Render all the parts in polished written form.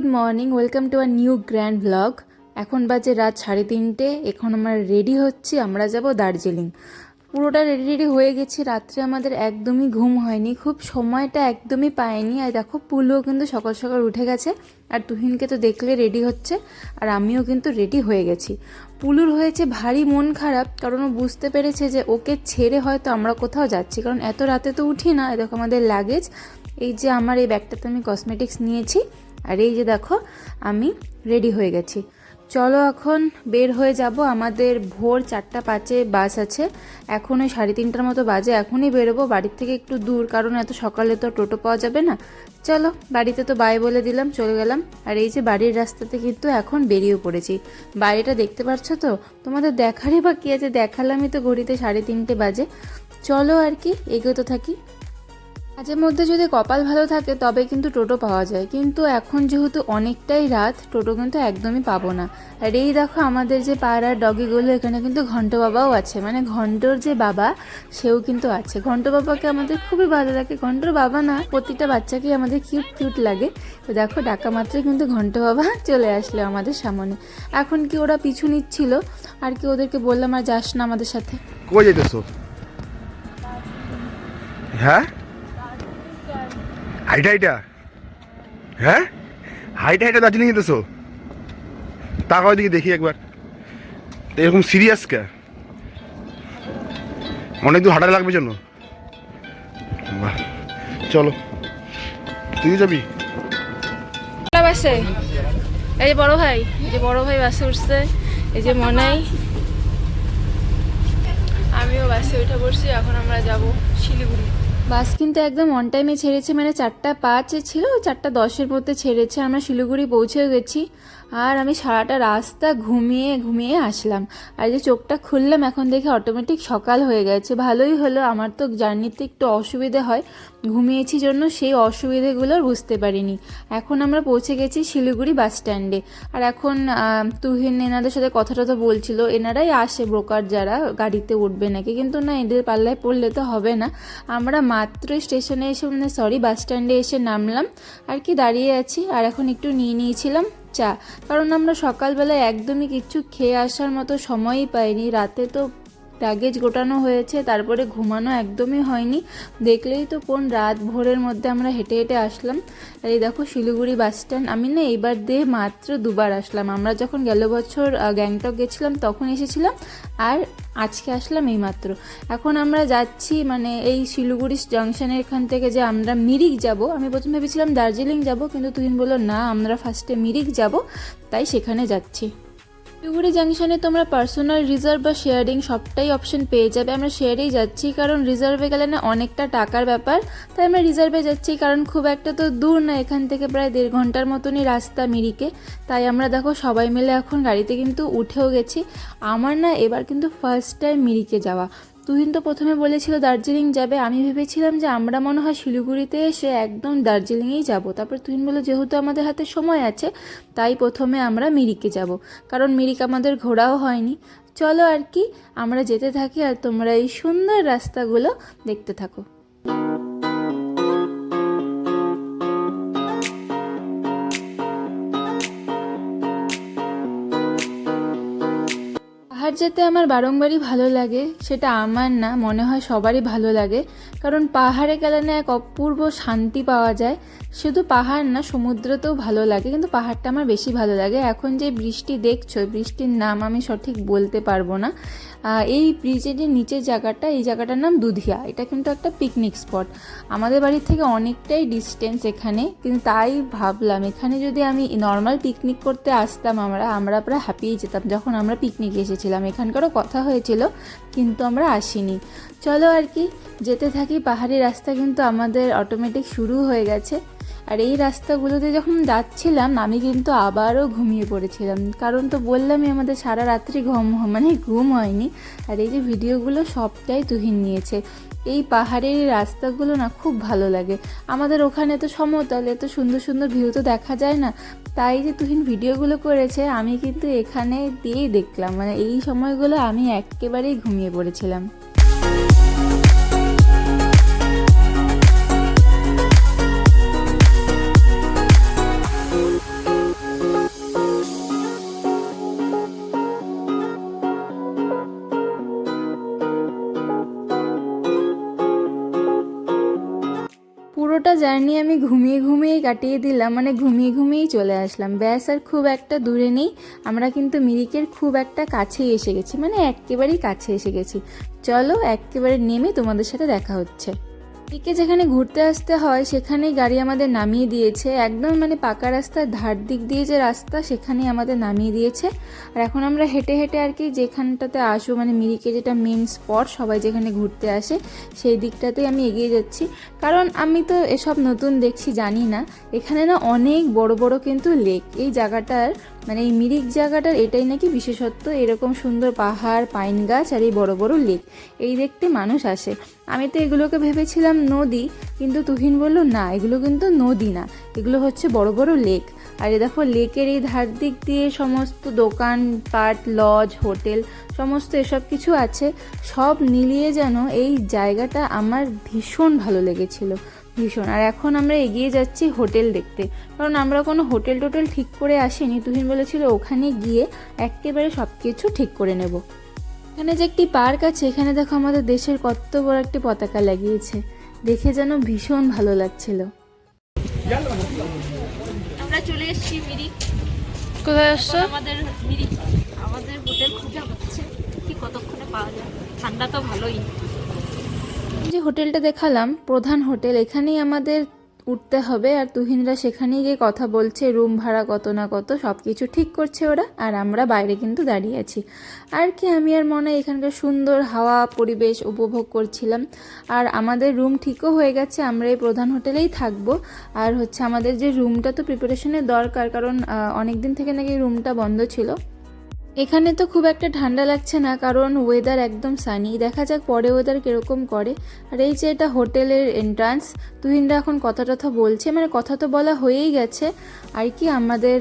Good morning, welcome to our new grand blog. এখন বাজে রাত 3:30। এখন আমরা রেডি হচ্ছি, আমরা যাব দার্জিলিং। পুরোটা রেডি হয়ে গেছি। রাত্রে আমাদের একদমই ঘুম হয়নি, খুব সময়টা একদমই পাইনি। আর দেখো পুলও কিন্তু সকাল সকাল উঠে গেছে, আর তুহিনকে তো দেখলে রেডি হচ্ছে, আর আমিও কিন্তু রেডি হয়ে গেছি। পুলুর হয়েছে ভারী মন খারাপ, কারণ ও বুঝতে পেরেছে যে ওকে ছেড়ে হয়তো আমরা কোথাও যাচ্ছি, কারণ এত রাতে তো উঠি না। দেখো আমাদের লাগেজ, এই যে আমার এই ব্যাগটাতে আমি কসমেটিক্স নিয়েছি, আর এই যে দেখো আমি রেডি হয়ে গেছি। চলো এখন বের হয়ে যাব। আমাদের ভোর 4:05 বাস আছে, এখন ওই 3:30টার মতো বাজে। এখনই বেরোবো, বাড়ির থেকে একটু দূর, কারণ এত সকালে তো টোটো পাওয়া যাবে না। চলো, বাড়িতে তো বাই বলে দিলাম, চলে গেলাম। আর এই যে বাড়ির রাস্তাতে কিন্তু এখন বেরিয়ে পড়েছি। বাড়িটা দেখতে পাচ্ছ তো, তোমাদের দেখারই বা কী আছে, দেখালামই তো ঘড়িতে 3:30 বাজে। চলো আর কি এগোতে থাকি। মাঝে মধ্যে যদি কপাল ভালো থাকে তবে কিন্তু টোটো পাওয়া যায়, কিন্তু এখন যেহেতু অনেকটাই রাত, টোটো কিন্তু একদমই পাবো না। আর এই দেখো আমাদের যে পাড়ার ডগিগুলো, এখানে কিন্তু ঘন্ট বাবাও আছে, মানে ঘন্টর যে বাবা সেও কিন্তু আছে। ঘন্ট বাবাকে আমাদের খুবই ভালো লাগে। ঘন্টর বাবা না, প্রতিটা বাচ্চাকেই আমাদের কিউট কিউট লাগে। তো দেখো ডাকা মাত্রই কিন্তু ঘন্ট বাবা চলে আসলো আমাদের সামনে। এখন কি ওরা পিছু নিচ্ছিল, আর কি ওদেরকে বললাম আর যাস না আমাদের সাথে। কই যাইতেছো? হ্যাঁ, হাইটা হাইটা, হ্যাঁ হাইটা হাইটা দার্জিলিং যেতেছো? তাকাও দিকে দেখি একবার। এরকম সিরিয়াস কে? অনেক দূর হাঁটা লাগবে জন্য। বাহ, চলো। তুই যাবি? বাসে এই যে বড় ভাই, এই যে বড় ভাই বাসে উঠছে, এই যে মনাই, আমিও বাসে উঠে পড়ছি। এখন আমরা যাব শিলিগুড়ি। বাস কিন্তু একদম অন টাইমে ছেড়েছে, মানে 4:05 ছিল, 4:10 মধ্যে ছেড়েছে। আমরা শিলিগুড়ি পৌঁছে গেছি, আর আমি সারাটা রাস্তা ঘুমিয়ে ঘুমিয়ে আসলাম। আর যে চোখটা খুললাম এখন দেখে অটোমেটিক সকাল হয়ে গেছে। ভালোই হলো, আমার তো জার্নিতে একটু অসুবিধে হয়, ঘুমিয়েছি জন্য সেই অসুবিধেগুলো বুঝতে পারিনি। এখন আমরা পৌঁছে গেছি শিলিগুড়ি বাস স্ট্যান্ডে। আর এখন তুহিন এনাদের সাথে কথা টথা বলছিল, এনারাই আসে ব্রোকার যারা, গাড়িতে উঠবে নাকি, কিন্তু না, এদের পাল্লায় পড়লে তো হবে না। আমরা মাত্র স্টেশনে এসে, মানে সরি বাস স্ট্যান্ডে এসে নামলাম আর কি, দাঁড়িয়ে আছি। আর এখন একটু নিয়েছিলাম চা, কারণ আমরা সকালবেলায় একদমই কিচ্ছু খেয়ে আসার মতো সময়ই পাইনি। রাতে তো লাগেজ গোটানো হয়েছে, তারপরে ঘুমানো একদমই হয়নি। দেখলেই তো কোন রাত ভোরের মধ্যে আমরা হেঁটে হেঁটে আসলাম। আর এই দেখো শিলিগুড়ি বাস স্ট্যান্ড। আমি না এইবার দিয়ে মাত্র 2বার আসলাম। আমরা যখন গেল বছর গ্যাংটক গেছিলাম তখন এসেছিলাম, আর আজকে আসলাম এই মাত্র। এখন আমরা যাচ্ছি, মানে এই শিলিগুড়ি জাংশনের এখান থেকে যে আমরা মিরিক যাব। আমি প্রথমে ভেবেছিলাম দার্জিলিং যাব, কিন্তু তুহিন বললো না, আমরা ফার্স্টে মিরিক যাব, তাই সেখানে যাচ্ছি। শিলিগুড়ি জাংশনে তোমরা পার্সোনাল রিজার্ভ বা শেয়ারিং সবটাই অপশন পেয়ে যাবে। আমরা শেয়ারেই যাচ্ছি, কারণ রিজার্ভে গেলে না অনেকটা টাকার ব্যাপার, তাই আমরা রিজার্ভে যাচ্ছি। কারণ খুব একটা তো দূর না, এখান থেকে প্রায় 1.5 ঘন্টার মতনই রাস্তা মিরিকে। তাই আমরা দেখো সবাই মিলে এখন গাড়িতে কিন্তু উঠেও গেছি। আমার না এবার কিন্তু ফার্স্ট টাইম মিরিকে যাওয়া। তুহিন তো প্রথমে বলেছিল দার্জিলিং যাবে, আমি ভেবেছিলাম যে আমরা মনে হয় শিলিগুড়িতে এসে একদম দার্জিলিংয়েই যাব। তারপর তুহিন বলল যেহেতু আমাদের হাতে সময় আছে, তাই প্রথমে আমরা মিরিকে যাব, কারণ মিরিক আমাদের ঘোরাও হয়নি। চলো আর কি আমরা যেতে থাকি, আর তোমরা এই সুন্দর রাস্তাগুলো দেখতে থাকো। পাহাড় যেতে আমার বারংবারই ভালো লাগে, সেটা আমার না, মনে হয় সবারই ভালো লাগে। কারণ পাহাড়ে গেলে না এক অপূর্ব শান্তি পাওয়া যায়। শুধু পাহাড় না, সমুদ্রতেও ভালো লাগে, কিন্তু পাহাড়টা আমার বেশি ভালো লাগে। এখন যে বৃষ্টি দেখছো, বৃষ্টির নাম আমি সঠিক বলতে পারবো না। এই ব্রিজের যে নিচের জায়গাটা, এই জায়গাটার নাম দুধিয়া। এটা কিন্তু একটা পিকনিক স্পট। আমাদের বাড়ির থেকে অনেকটাই ডিস্টেন্স এখানে, কিন্তু তাই ভাবলাম এখানে যদি আমি নর্মাল পিকনিক করতে আসতাম, আমরা প্রায় হাঁপিয়ে যেতাম যখন আমরা পিকনিকে এসেছিলাম। এখানকারও কথা হয়েছিল, কিন্তু আমরা আসিনি। চলো আর কি যেতে থাকি। পাহাড়ি রাস্তা কিন্তু আমাদের অটোমেটিক শুরু হয়ে গেছে। আর এই রাস্তাগুলোতে যখন যাচ্ছিলাম আমি কিন্তু আবারও ঘুমিয়ে পড়েছিলাম, কারণ তো বললামই আমাদের সারা রাত্রি ঘুম হয়নি। আর এই যে ভিডিওগুলো সবটাই তুহিন নিয়েছে। এই পাহাড়ের রাস্তাগুলো না খুব ভালো লাগে। আমাদের ওখানে তো সমতল, এত সুন্দর সুন্দর ভিউ তো দেখা যায় না, তাই যে তুহিন ভিডিওগুলো করেছে আমি কিন্তু এখানে দিয়েই দেখলাম। মানে এই সময়গুলো আমি একেবারেই ঘুমিয়ে পড়েছিলাম। পুরোটা জার্নি আমি ঘুমিয়ে ঘুমিয়েই কাটিয়ে দিলাম, মানে ঘুমিয়ে ঘুমিয়েই চলে আসলাম। ব্যাস আর খুব একটা দূরে নেই, আমরা কিন্তু মিরিকের খুব একটা কাছেই এসে গেছি, মানে একেবারেই কাছে এসে গেছি। চলো একেবারে নেমে তোমাদের সাথে দেখা হচ্ছে। এদিকে যেখানে ঘুরতে আসতে হয় সেখানেই গাড়ি আমাদের নামিয়ে দিয়েছে, একদম মানে পাকা রাস্তার ধার দিক দিয়ে যে রাস্তা সেখানেই আমাদের নামিয়ে দিয়েছে। আর এখন আমরা হেঁটে হেঁটে আর কি যেখানটাতে আসবো, মানে মিরিকে যেটা মেন স্পট সবাই যেখানে ঘুরতে আসে সেই দিকটাতেই আমি এগিয়ে যাচ্ছি। কারণ আমি তো এসব নতুন দেখছি, জানি না। এখানে না অনেক বড় বড় কিন্তু লেক, এই জায়গাটার মানে এই মিরিক জায়গাটার এটাই নাকি বিশেষত্ব, এরকম সুন্দর পাহাড়, পাইন গাছ আর এই বড় বড় লেক, এই দেখতে মানুষ আসে। আমি তো এগুলোকে ভেবেছিলাম নদী, কিন্তু তুহিন বলল না, এগুলো কিন্তু নদী না, এগুলো হচ্ছে বড় বড় লেক। আর এ দেখো লেকের এই ধার দিক দিয়ে সমস্ত দোকানপাট, লজ, হোটেল সমস্ত এসব কিছু আছে। সব মিলিয়ে যেন এই জায়গাটা আমার ভীষণ ভালো লেগেছিল, ভীষণ। আর এখন আমরা এগিয়ে যাচ্ছি হোটেল দেখতে, কারণ আমরা কোনো হোটেল টোটেল ঠিক করে আসিনি। তুহিন বলেছিল ওখানে গিয়ে একেবারে সব কিছু ঠিক করে নেব। এখানে যে একটি পার্ক আছে, এখানে দেখো আমাদের দেশের কত বড় একটি পতাকা লাগিয়েছে, দেখে যেন ভীষণ ভালো লাগছিল। আমরা চলে এসেছি মিরিক। কোথায় আসছো? আমাদের মিরিক আমাদের হোটেল খোঁজা হচ্ছে, কি কতক্ষণে পাওয়া যায়। ঠান্ডা তো ভালোই। যে হোটেলটা দেখালাম প্রধান হোটেল, এখানেই আমাদের উঠতে হবে। আর তুহিনরা সেখানেই গিয়ে কথা বলছে, রুম ভাড়া কত না কত সব কিছু ঠিক করছে ওরা, আর আমরা বাইরে কিন্তু দাঁড়িয়ে আছি। আর কি আমি আর মনে এখানকার সুন্দর হাওয়া পরিবেশ উপভোগ করছিলাম। আর আমাদের রুম ঠিকও হয়ে গেছে, আমরা এই প্রধান হোটেলেই থাকবো। আর হচ্ছে আমাদের যে রুমটা তো প্রিপারেশনের দরকার, কারণ অনেক দিন থেকে নাকি রুমটা বন্ধ ছিল। এখানে তো খুব একটা ঠান্ডা লাগছে না, কারণ ওয়েদার একদম সানি। দেখা যাক পরে ওয়েদার কীরকম করে। আর এই যে এটা হোটেলের এন্ট্রান্স, তুহিনরা এখন কথা টথা বলছে, মানে কথা তো বলা হয়েই গেছে আর কি। আমাদের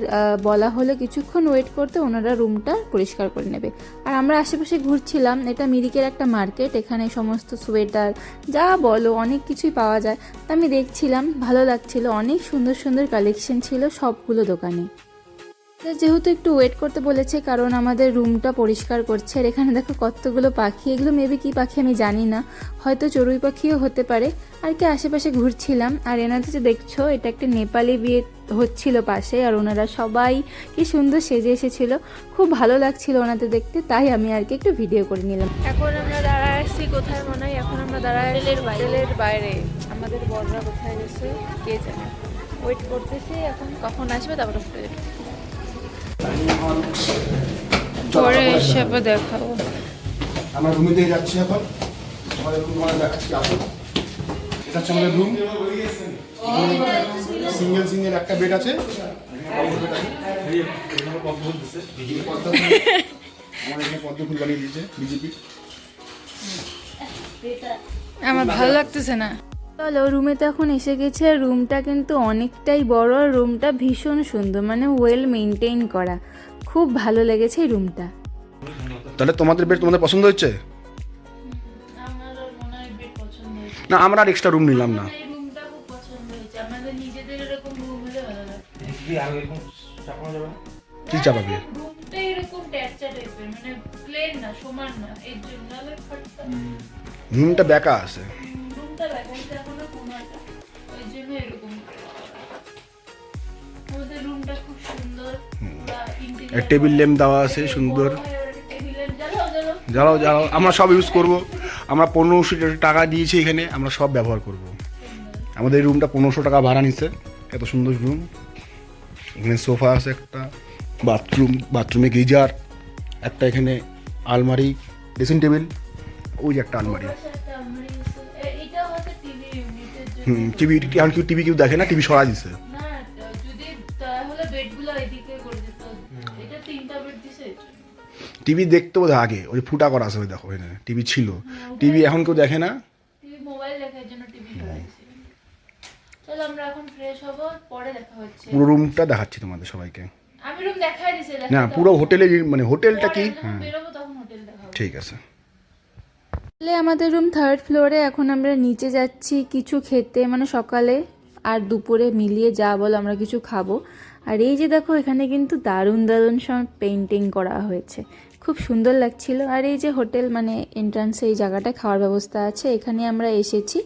বলা হলো কিছুক্ষণ ওয়েট করতে, ওনারা রুমটা পরিষ্কার করে নেবে। আর আমরা আশেপাশে ঘুরছিলাম, এটা মিরিকের একটা মার্কেট, এখানে সমস্ত সোয়েটার যা বলো অনেক কিছুই পাওয়া যায়। তা আমি দেখছিলাম, ভালো লাগছিল, অনেক সুন্দর সুন্দর কালেকশন ছিল সবগুলো দোকানে। যেহেতু একটু ওয়েট করতে বলেছে, কারণ আমাদের রুমটা পরিষ্কার করছে। আর এখানে দেখো কতগুলো পাখি, এগুলো মেবি কি পাখি আমি জানি না, হয়তো চড়ুই পাখিও হতে পারে। আর কি আশেপাশে ঘুরছিলাম। আর এনাদের যে দেখছো, এটা একটা নেপালি বিয়ে হচ্ছিল পাশে, আর ওনারা সবাই কি সুন্দর সেজে এসেছিল, খুব ভালো লাগছিল ওনাদের দেখতে, তাই আমি আর কি একটু ভিডিও করে নিলাম। এখন আমরা দাঁড়ায় আসছি কোথায় মনে হয়, এখন আমরা দাঁড়ায় হোটেলের বাইরে। আমাদের বড়রা কোথায় গেছে কে জানে, ওয়েট করতেছি এখন কখন আসবে, তারপরে হোটেলে পরে এসে দেখাবো। আমরা রুমে দিয়ে যাচ্ছি এখন, আমাদের রুম তোমাদের দেখাচ্ছি। আসো, এটা হচ্ছে আমাদের রুম। সিঙ্গেল সিঙ্গেল একটা বেড আছে। আমাদের এখানে পদ্ম ফুল বানিয়ে দিয়েছে বিজেপি। আমার ভালো লাগতেছে না। চলো রুমে তো এখন এসে গেছে। রুমটা কিন্তু অনেকটাই বড়, আর রুমটা ভীষণ সুন্দর, মানে ওয়েল মেনটেন করা, খুব ভালো লেগেছে এই রুমটা। তাহলে তোমাদের বেড তোমাদের পছন্দ হচ্ছে? না, আমরা আর এক্সট্রা রুম নিলাম না। কি চাপাবে? রুমটা বেকা আছে। টেবিল ল্যাম্প দেওয়া আছে সুন্দর, জ্বালাও জ্বালাও। আমরা সব ইউজ করব। আমরা 1500 টাকা দিয়েছি এখানে, আমরা সব ব্যবহার করব। আমাদের এই রুমটা 1500 টাকা ভাড়া নিচ্ছে। এত সুন্দর রুম। এখানে সোফা আছে একটা, বাথরুমে গিজার একটা, এখানে আলমারি, ড্রেসিং টেবিল, ওই যে একটা আলমারি। টিভি, এখন কেউ টিভি কেউ দেখে না, টিভি সরা দিছে। টিভি দেখতে বোধ আগে ওই ফুটা করা আছে, দেখো এখানে টিভি ছিল, টিভি এখন কেউ দেখে না, মোবাইল দেখার জন্য টিভি লাগাইছে। চলো আমরা এখন ফ্রেশ হব, পরে দেখা হচ্ছে। পুরো রুমটা দেখাচ্ছি তোমাদের সবাইকে। আমি রুম দেখাই দিছি, না পুরো হোটেলে, মানে হোটেলটা কি, হ্যাঁ বেরোবো তখন হোটেল দেখাবো। ঠিক আছে। আমাদের রুম 3rd ফ্লোরে। এখন আমরা নিচে যাচ্ছি কিছু খেতে, মানে সকালে আর দুপুরে মিলিয়ে যা বলো আমরা কিছু খাবো। আর এই যে দেখো এখানে কিন্তু দারুণ দারুণ সব পেন্টিং করা হয়েছে, খুব সুন্দর লাগছিল। আর এই যে হোটেল মানে এন্ট্রান্সে এই জায়গাটা খাওয়ার ব্যবস্থা আছে, এখানে আমরা এসেছি।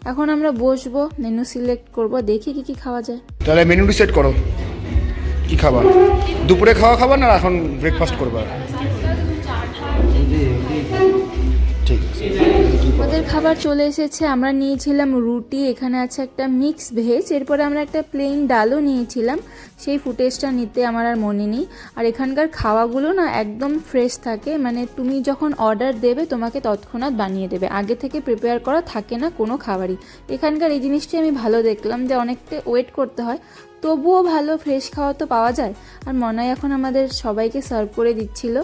এখন আমরা বসবো, মেনু সিলেক্ট করব, দেখি কি কি খাওয়া যায়। তাহলে মেনুটি সেট করো, কি খাবার? দুপুরে খাবার না এখন ব্রেকফাস্ট করবা? ঠিক আছে। আমাদের খাবার চলে এসেছে। আমরা নিয়েছিলাম রুটি, এখানে আছে একটা মিক্স ভেজ, এরপরে আমরা একটা প্লেন ডালও নিয়েছিলাম। সেই ফুটেজটা নিতে আমার আর মনে নেই। আর এখানকার খাওয়াগুলো না একদম ফ্রেশ থাকে, মানে তুমি যখন অর্ডার দেবে তোমাকে তৎক্ষণাৎ বানিয়ে দেবে, আগে থেকে প্রিপেয়ার করা থাকে না কোনো খাবারই। এখানকার এই জিনিসটি আমি ভালো দেখলাম, যে অনেকটা ওয়েট করতে হয়, তবুও ভালো ফ্রেশ খাওয়া তো পাওয়া যায়। আর মনে এখন আমাদের সবাইকে সার্ভ করে দিচ্ছিল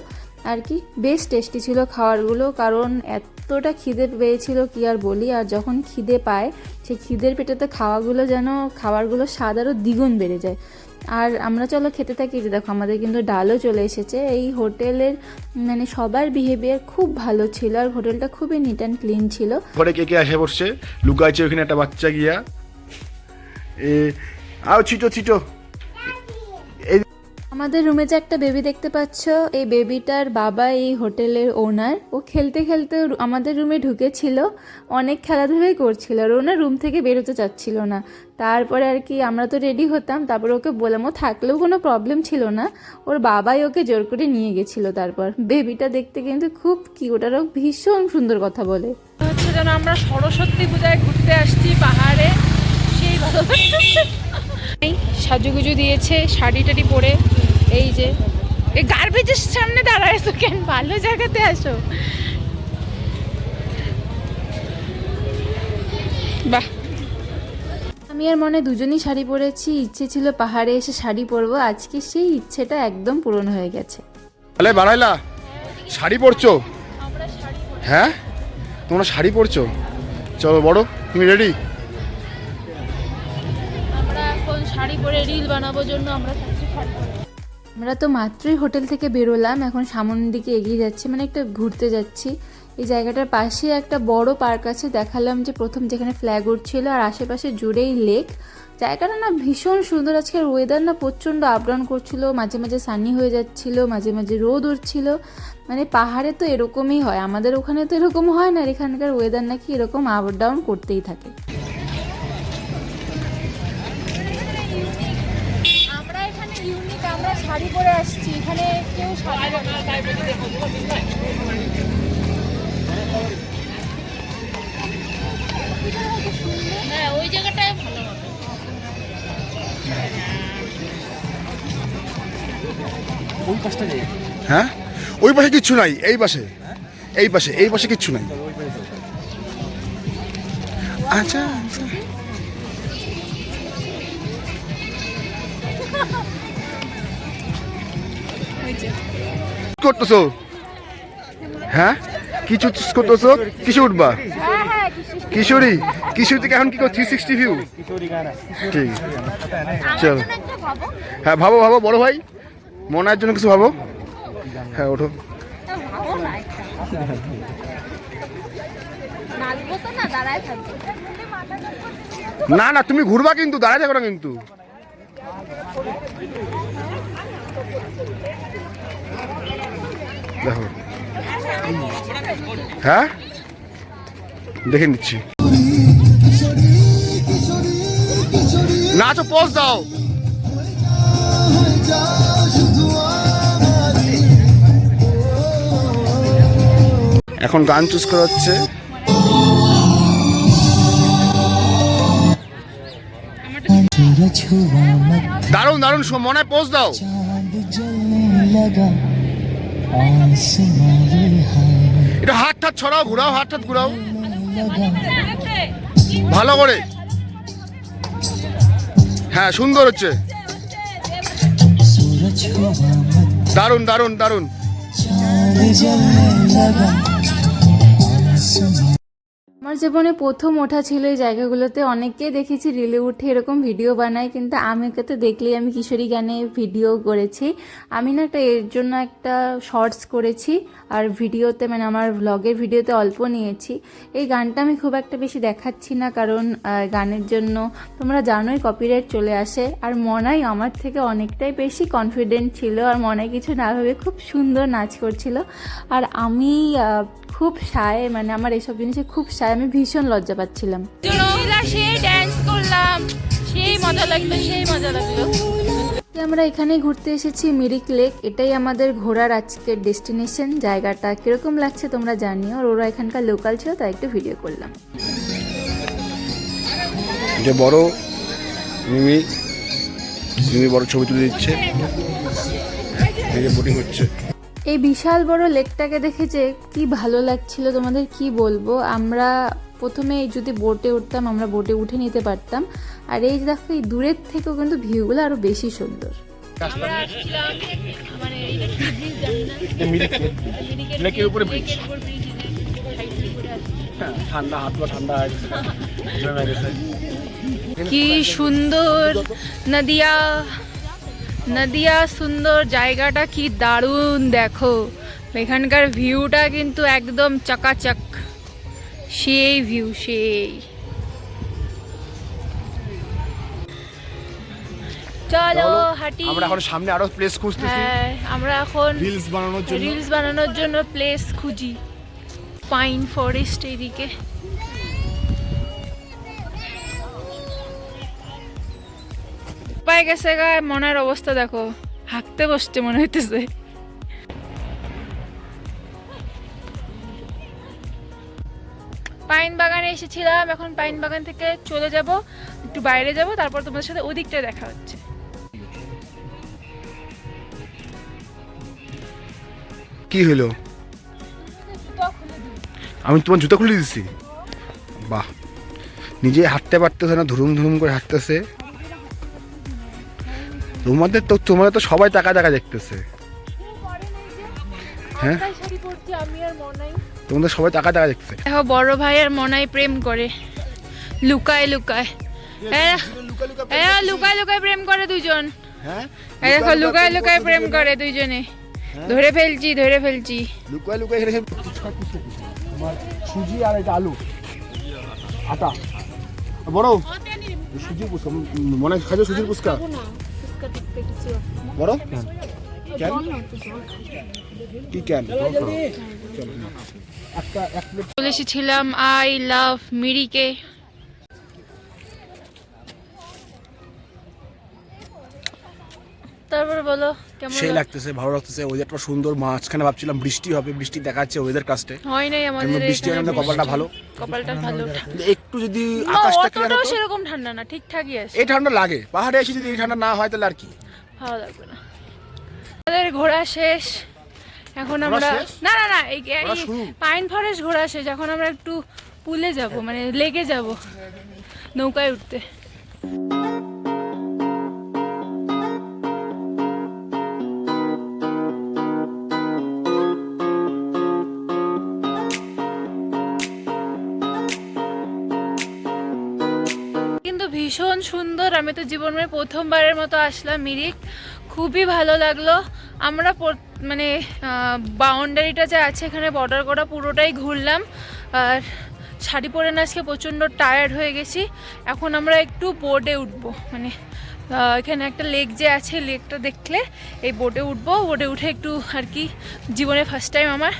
আর কি। বেশ টেস্টি ছিল খাবারগুলো, কারণ এতটা খিদে পেয়েছিল কি আর বলি। আর যখন খিদে পায় সেই খিদের পেটেতে খাবারগুলো স্বাদ আরও দ্বিগুণ বেড়ে যায়। আর আমরা চলো খেতে থাকি। যে দেখো আমাদের কিন্তু ডালও চলে এসেছে। এই হোটেলের মানে সবার বিহেভিয়ার খুব ভালো ছিল, আর হোটেলটা খুবই নিট অ্যান্ড ক্লিন ছিল। ঘরে কে কে আসে পড়ছে, লুকাইছে ওখানে একটা বাচ্চা গিয়া, আও ছিটো ছিটো। আমাদের রুমে যে একটা বেবি দেখতে পাচ্ছ, এই বেবিটার বাবা এই হোটেলের ওনার। ও খেলতে খেলতে আমাদের রুমে ঢুকেছিল, অনেক খেলাধুলাই করছিল, আর ওনার রুম থেকে বেরোতে চাচ্ছিল না। তারপরে আর কি আমরা তো রেডি হতাম, তারপরে ওকে বললাম, ও থাকলেও কোনো প্রবলেম ছিল না, ওর বাবাই ওকে জোর করে নিয়ে গেছিলো। তারপর বেবিটা দেখতে কিন্তু খুব কিউট, আর ও ভীষণ সুন্দর কথা বলে। হচ্ছে যেন আমরা সরস্বতী পূজায় ঘুরতে আসছি পাহাড়ে, সেই ভালো সাজুগুজু দিয়েছে, শাড়ি টাড়ি পরে। এই যে এই গার্বেজের সামনে দাঁড়ায়ছো কেন, ভালো জায়গাতে আসো। বাহ, আমি আর মনে দুজনই শাড়ি পরেছি। ইচ্ছে ছিল পাহাড়ে এসে শাড়ি পরবো, আজকে সেই ইচ্ছেটা একদম পূরণ হয়ে গেছে। তাহলে বাড়াইলা শাড়ি পরছো? হ্যাঁ, তোমরা শাড়ি পরছো? চলো বড়, তুমি রেডি? আমরা এখন শাড়ি পরে রিল বানাবো জন্য আমরা তো মাত্রই হোটেল থেকে বেরোলাম, এখন সামনের দিকে এগিয়ে যাচ্ছি, মানে একটা ঘুরতে যাচ্ছি। এই জায়গাটার পাশে একটা বড় পার্ক আছে, দেখালাম যে প্রথম যেখানে ফ্ল্যাগ উঠছিল, আর আশেপাশে জুড়েই লেক। জায়গাটা না ভীষণ সুন্দর। আজকের ওয়েদার না প্রচণ্ড আপ ডাউন করছিল, মাঝে মাঝে সানি হয়ে যাচ্ছিল, মাঝে মাঝে রোদ উঠছিল। মানে পাহাড়ে তো এরকমই হয়, আমাদের ওখানে তো এরকম হয় না, আর এখানকার ওয়েদার নাকি এরকম আপ ডাউন করতেই থাকে। আমরা এখানে ইউনিক, আমরা শাড়ি পরে আসছি, এখানে কেউ শাড়ি পরে না। হ্যাঁ, ওই জায়গাটায় ভালো হবে। হ্যাঁ, ওই পাশে কিচ্ছু নাই, এই পাশে, এই পাশে কিচ্ছু নাই। আচ্ছা করতেছো? হ্যাঁ, কি চুজ করতেছো? কিসে উঠবা? কিশোরী, কিশোরী থেকে এখন কি করো? 360 ভিউ। ঠিক, চল। হ্যাঁ ভাবো ভাবো, বড় ভাই মনার জন্য কিছু ভাবো। হ্যাঁ ওঠো। না না, তুমি ঘুরবা কিন্তু, দাঁড়ায় থাকো না কিন্তু। দেখো, হ্যাঁ দেখে নিচ্ছি। নাচো, পোজ দাও। এখন গান চুজ করা হচ্ছে। দারুণ দারুণ, মনে পোজ দাও। এটা হাত ঠাত ছড়াও, ঘুরাও, হাত ঠাত ঘুরাও ভালো করে। হ্যাঁ সুন্দর হচ্ছে, দারুণ দারুণ দারুণ। আমার জীবনে প্রথম ওঠা ছিল এই জায়গাগুলোতে। অনেককেই দেখেছি রিলে উঠে এরকম ভিডিও বানায়, কিন্তু আমাকে তো দেখলেই আমি কিশোরী গানে ভিডিও করেছি। আমি না এর জন্য একটা শর্টস করেছি, আর ভিডিওতে মানে আমার ভ্লগের ভিডিওতে অল্প নিয়েছি। এই গানটা আমি খুব একটা বেশি দেখাচ্ছি না, কারণ গানের জন্য তোমরা জানোই কপিরাইট চলে আসে। আর মনাই আমার থেকে অনেকটাই বেশি কনফিডেন্ট ছিল, আর মনাই কিছু না ভেবে খুব সুন্দর নাচ করছিল। আর আমি খুব শায়, মানে আমার এসব জিনিসে খুব শায়, আমি ভীষণ লজ্জা পাচ্ছিলাম। সেই ড্যান্স করলাম, সেই মজা লাগলো। আমরা এখানে ঘুরতে এসেছি মিরিক লেক, এটাই আমাদের ঘোরার আজকের ডেস্টিনেশন। জায়গাটা কিরকম লাগছে তোমরা জানিও, আর ওরা এখানকার লোকাল ছিল তাই একটু ভিডিও করলাম। যে বড় মিমি বড় ছবি তুলে দিচ্ছে, বোটিং হচ্ছে। এই বিশাল বড় লেকটাকে দেখে যে কি ভালো লাগছিল তোমাদের কি বলবো। আমরা প্রথমে যদি বোটে উঠতাম, আমরা বোটে উঠে নিতে পারতাম। আর এই দেখো এই দূরের থেকেও কিন্তু ভিউগুলো আরো বেশি সুন্দর। আমরা আসছিলাম মানে এটা কি ব্রিজ জানি না, লেকের উপরে ব্রিজ, উপর ব্রিজ সাইড করে আসছি। ঠান্ডা হাত পা ঠান্ডা হয়ে গেছে। কি সুন্দর নদিয়া, নদিয়া সুন্দর, জায়গাটা কি দারুণ। দেখো এখানকার ভিউটা কিন্তু একদম চকাচক, সেই ভিউ সেই। চলো হাঁটি। আমরা এখন সামনে আরো প্লেস খুঁজতেছি। হ্যাঁ, আমরা এখন রিলস বানানোর জন্য প্লেস খুঁজি। পাইন ফরেস্ট এদিকে। পায়ে গেছে গায়ে, মনের অবস্থা দেখো, হাঁকতে বসতে মনে হইতেছে। পাইন বাগানে এসেছিলাম, এখন পাইন বাগান থেকে চলে যাব, একটু বাইরে যাব, তারপর তোমাদের সাথে ওদিকটা দেখা হচ্ছে। কি হলো? আমি তোমার জুতা খুলে দিচ্ছি। বাহ, নিজে হাঁটতে পারতেছে না, ধুরুম ধুরুম করে হাঁটতেছে। তোমাদের তো সবাই টাকা দেখতেছে। হ্যাঁ, তোমাদের সবাই টাকা দেখতেছে। দেখো বড় ভাই আর মনাই প্রেম করে লুকায় লুকায়। লুকায় লুকায় প্রেম করে দুইজন। দেখো লুকায় লুকায় প্রেম করে দুইজনে। ধরে ফেলছি লুকায় লুকায় এখানে তোমার সুজি আর এটা আলু আটা বড় সুজি পুস্কা মনে খাইছো? সুজির পুস্কা বড় কেন কি কেন চলে এসেছিলাম আই লাভ মিরিকে। তারপর বলো কেমন সেই লাগতেছে, ভালো লাগতেছে। ওয়েদারটা সুন্দর, মাঝখানে ভাবছিলাম বৃষ্টি হবে, বৃষ্টি দেখাচ্ছে ওয়েদার কাস্টে হয় নাই আমাদের। বৃষ্টি হয় না, কপালটা ভালো, কপালটা ভালো। একটু যদি আকাশটা ক্লিয়ার হতো। সেরকম ঠান্ডা না, ঠিকঠাকই আছে। এই ঠান্ডা লাগে, পাহাড়ে এসে যদি এই ঠান্ডা না হয় তাহলে আর কি ভালো লাগবে না। আমাদের ঘোরা শেষ, এখন আমরা না না না এই পাইন ফরেস্ট ঘোরা শেষ। এখন আমরা একটু পুলে যাব, মানে লেগে যাব নৌকায় উঠতে। কিন্তু ভীষণ সুন্দর। আমি তো জীবনের প্রথমবারের মতো আসলাম মিরিক, খুবই ভালো লাগলো। আমরা মানে বাউন্ডারিটা যে আছে এখানে বর্ডার করা পুরোটাই ঘুরলাম। আর শাড়ি পরে না আজকে প্রচণ্ড টায়ার্ড হয়ে গেছি। এখন আমরা একটু বোটে উঠবো, মানে এখানে একটা লেক যে আছে, লেকটা দেখলে এই বোটে উঠবো। বোটে উঠে একটু আর কি জীবনে ফার্স্ট টাইম আমার।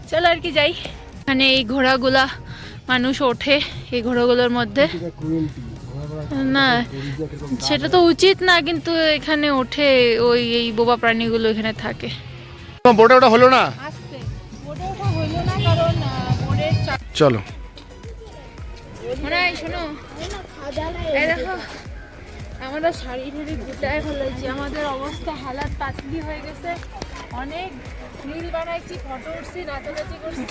চলো আর কি যাই। মানে এই ঘোড়াগুলা মানুষ ওঠে, এই ঘোড়াগুলোর মধ্যে না, সেটা তো উচিত না, কিন্তু এখানে ওঠে ওই এই বোবা প্রাণীগুলো এখানে থাকে। বোটে ওটা হলো না, চলো শোনো, এই দেখো আমরা শাড়ি ঠাড়ি গুটায় ফেলেছি, আমাদের অবস্থা হালাত পাতলি হয়ে গেছে। অনেক রিল বানাইছি, ফটো উঠছি, নাচানাচি করছি।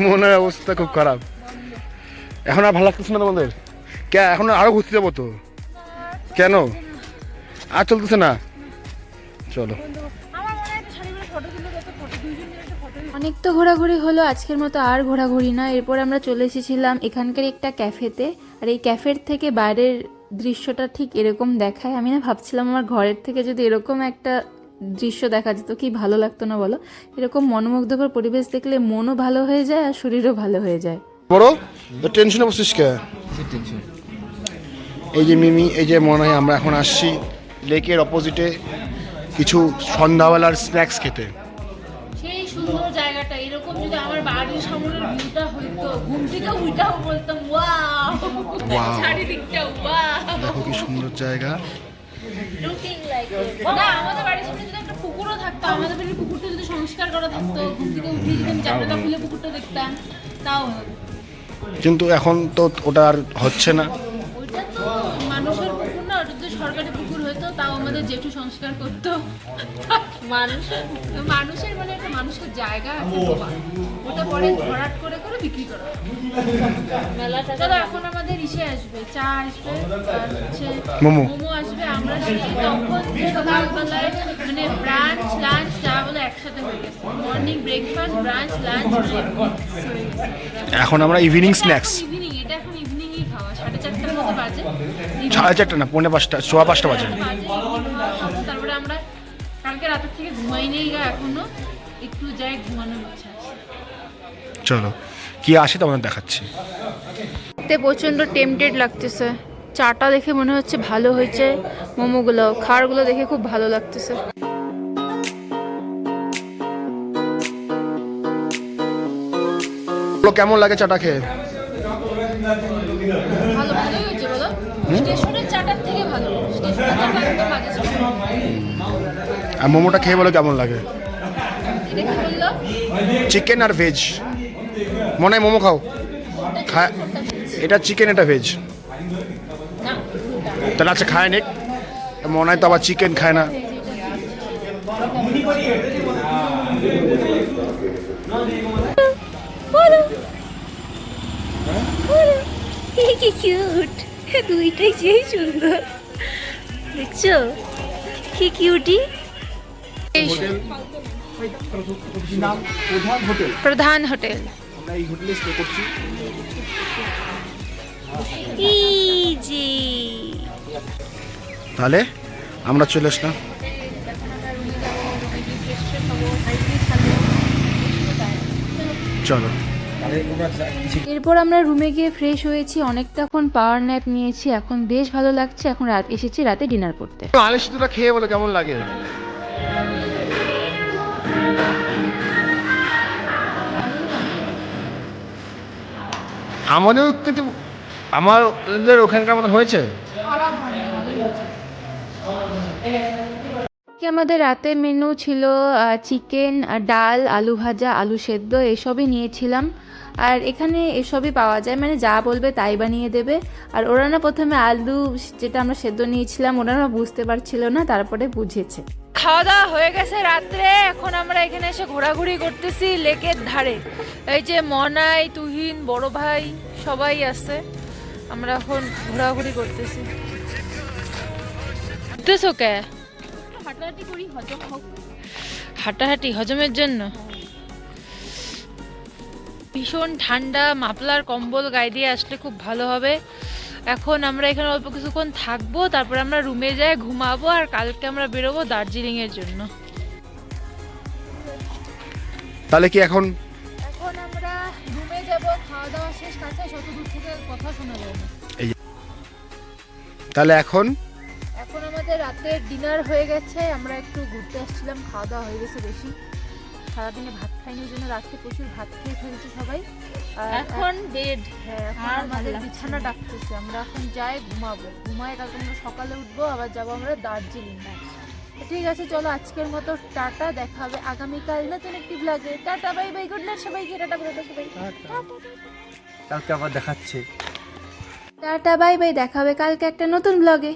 মনের অবস্থা খুব খারাপ। এখন আর ভালো লাগতেছে না তোমাদের? কে এখন আরো ঘুরতে যাবো তো? কেন আর চলতেছে না? চলো। অনেক তো ঘোরাঘুরি হলো, আজকের মতো আর ঘোরাঘুরি না। এরপর আমরা চলে এসেছিলাম এখানকার একটা ক্যাফেতে। আর এই ক্যাফের থেকে বাইরের দৃশ্যটা ঠিক এরকম দেখায়। আমি না ভাবছিলাম আমার ঘরের থেকে যদি এরকম একটা দৃশ্য দেখা যেত কি ভালো লাগতো না বলো? এরকম মনোমুগ্ধকর পরিবেশ দেখলে মনও ভালো হয়ে যায় আর শরীরও ভালো হয়ে যায়। বড় টেনশনে বসছিস কে? এই যে মিমি, এই যে মনে হয় আমরা এখন আসছি লেকের অপোজিটে কিছু সন্ধ্যাবেলার স্ন্যাক্স খেতে। সেই সুন্দর জায়গাটা, এরকম যদি আমার বাড়ির সামনের ভিউটা হইতো, ঘুম থেকে উঠাও বলতাম ওয়াও, Wow. চারিদিকটা ওয়াও। দেখো কি সুন্দর জায়গা। না, আমাদের বাড়ির সামনে যদি একটা পুকুরও থাকতো, আমাদের বাড়ির পুকুরটা যদি সংস্কার করা থাকতো, ঘুম থেকে উঠে যদি আমি জানলাটা খুলে পুকুরটা দেখতাম, তাও হতো। কিন্তু এখন তো ওটা আর হচ্ছে না। ওইটা তো মানুষের পুকুর না, ওটা তো সরকারি পুকুর হতো, তাও আমাদের জেঠু সংস্কার করতো। মানুষের মানে একটা মানুষের জায়গা আছে ডোবা, ওটা পরে ভরাট করে করে বিক্রি করা হয়। চলো এখন আমাদের ইসে আসবে, চা আসবে, আর হচ্ছে মোমো। মোমো আসবে। আমরা তখন সকালবেলায় মানে ব্রাঞ্চ লাঞ্চ চা বলে একসাথে হয়ে গেছে, মর্নিং ব্রেকফাস্ট ব্রাঞ্চ লাঞ্চ হয়ে গেছে। এখন আমরা ইভিনিং স্ন্যাক্স। ইভিনিং, এটা এখন ইভিনিংই খাওয়া, 4:30টার মতো বাজে। 4:30 না, 4:45, 5:15 বাজে। তারপরে আমরা কালকে রাতের থেকে ঘুমাই নেই গা, এখনো একটু যাই ঘুমানোর ইচ্ছা আছে। চলো কি আসে তোমাদের দেখাচ্ছি। প্রচণ্ড টেম্পটেড লাগতেছে, চাটা দেখে মনে হচ্ছে ভালো হয়েছে, মোমোগুলো খাওয়ারগুলো দেখে খুব ভালো লাগতেছে। কেমন লাগে চাটা খেয়ে? ভালো, ভালোই হয়েছে বলো। স্টেশনের চাটার থেকে ভালো, স্টেশনের চাটা একদম বাজে ছিল। আর মোমোটা খেয়ে বলো কেমন লাগে? এটা কি বললো? চিকেন আর ভেজ, মনে হয় মোমো খাও। এটা চিকেন, এটা ভেজ। না, তাহলে আচ্ছা খায় নে, মনে হয় তো আবার চিকেন খায় না। কি কিউট, দুইটাই সেই সুন্দর, দেখছো কি কিউটি। প্রধান হোটেল। আমরা এই হোটেলে স্টে করছি। ইজি। তাহলে আমরা চলে আসলাম। চলো। এরপর আমরা রুমে গিয়ে ফ্রেশ হয়েছি, অনেকটা এখন পাওয়ার ন্যাপ নিয়েছি, এখন বেশ ভালো লাগছে। এখন এসেছি রাতে ডিনার করতে। আলু সিদ্ধটা খেয়ে বলো কেমন লাগে। আমাদের কিন্তু আমাদের ওখানকার মতো হয়েছে। আমাদের রাতের মেনু ছিল চিকেন, ডাল, আলু ভাজা, আলু সেদ্ধ, এসবই নিয়েছিলাম। আর এখানে এসবই পাওয়া যায়, মানে যা বলবে তাই বানিয়ে দেবে। আর ওরা না প্রথমে আলু যেটা আমরা সেদ্ধ নিয়েছিলাম ওরা না বুঝতে পারছিল না, তারপরে বুঝেছে। খাওয়া দাওয়া হয়ে গেছে রাত্রে, এখন আমরা এখানে এসে ঘোরাঘুরি করতেছি লেকের ধারে। এই যে মনাই, তুহিন, বড় ভাই সবাই আছে, আমরা এখন ঘোরাঘুরি করতেছি। ঘুরতেছো কে? হাঁটাহাঁটি করি, হজম হোক। হাঁটাহাঁটি হজমের জন্য। ভীষণ ঠান্ডা, মাফলার কম্বল গায়ে দিয়ে আসলে খুব ভালো হবে। এখন আমরা এখানে অল্প কিছুক্ষণ থাকবো, তারপরে আমরা রুমে যাই ঘুমাবো, আর কালকে আমরা বেরোবো দার্জিলিং এর জন্য। তাহলে কি এখন আমরা রুমে যাব, খাওয়া দাওয়া শেষ, কাছে শত দূর থেকে কথা শোনা যায় না। তাহলে এখন আমাদের রাতে ডিনার হয়ে গেছে, আমরা একটু ঘুরতে আসছিলাম, খাওয়া দাওয়া হয়ে গেছে বেশি, সারাদিনে ভাত খাইনি, ওই জন্য রাত্রে প্রচুর ভাত খেয়ে ফেলছি সবাই। এখন বেড, হ্যাঁ এখন আমাদের বিছানা ডাকতেছে, আমরা এখন যাই ঘুমাবো, ঘুমায় কালকে আমরা সকালে উঠবো, আবার যাবো আমরা দার্জিলিং। ঠিক আছে, চলো আজকের মতো টাটা, দেখা হবে আগামীকাল নতুন একটি ব্লগে। Tata, bye bye, good night সবাইকে। টাটা বলে দাও সবাই। কালকে আবার দেখাচ্ছে। টাটা বাই বাই, দেখা হবে কালকে একটা নতুন ব্লগে।